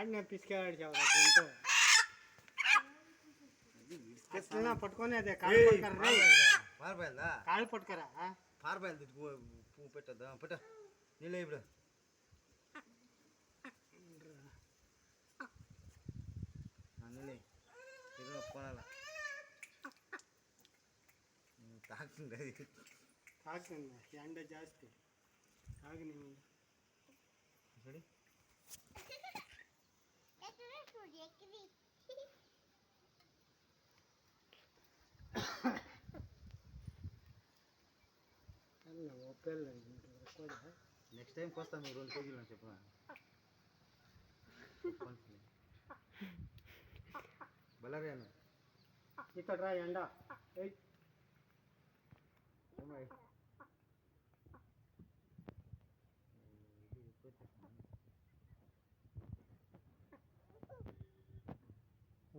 ఆడినే పిసికాడు చెవరా ఎట్లా పట్టుకొని అదే కాళ్ళు పట్టుకరా కాళ్ళు పట్టుకరా పారబయలు పువ్వు పెట్టద్దా పెట్ట నీళ్ళు ఇప్పుడు నీళ్ళు ఇది కొనాల తాకుతుంది అది తాకింది ఎండ జాస్తి తాగిని సరే నెక్స్ట్ టైంకి వస్తాను మీరు 2 కేజీలు అని చెప్పిన బలారియాను ఇక్కడ రా ఎండ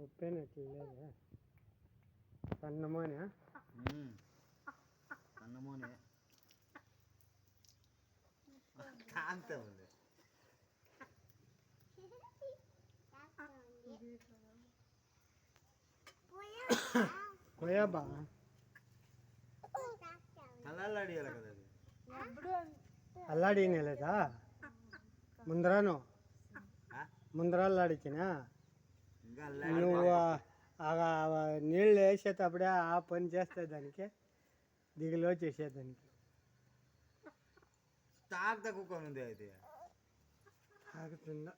ఉప్పేనట్లు లేదా సన్నమోనే సన్నమోనే కాంత ఉంది కొయ్యబా అల్లాడియాలి కదా అది అల్లాడినేలేదా ముందరాను ముందరాలాడిచ్చినా ఇంకా నువ్వు నీళ్ళు వేసేటప్పుడే ఆ పని చేస్తే దానికి దిగులో చేసేదానికి స్టాక్ తక్కువ ఉంది అయితే ఆగుతుందా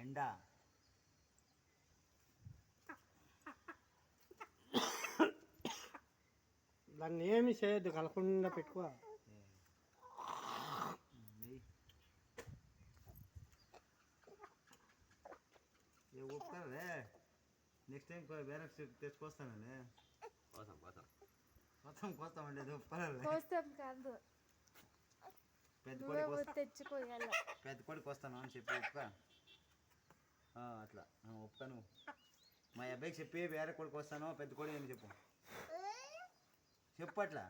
ఎండ దాన్ని ఏమి చేయొద్దు కలకుండా పెట్టుకో ఒప్పుకోలే నెక్స్ట్ టైం వేరే తెచ్చుకొస్తానండి మొత్తం కోస్తామండి అది ఒప్పుకోలే కాదు పెద్ద కోడికి తెచ్చుకోవాలి పెద్ద కోడికి వస్తాను అని చెప్పి ఒప్పుక అట్లా ఒప్పుకాను మా అబ్బాయికి చెప్పి వేరే కోడికి వస్తాను పెద్ద కోడి అని చెప్పు అట్లా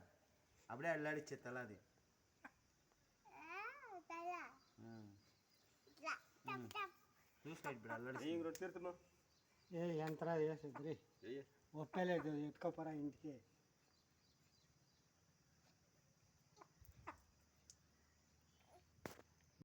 అప్పుడే అల్లాడిచ్చే తల అది చూసుకో ఇప్పుడు అల్లాడి ఏ యంత్రా వేసేది ఒప్పలేదు ఎత్తుకోపోరా ఇంటికి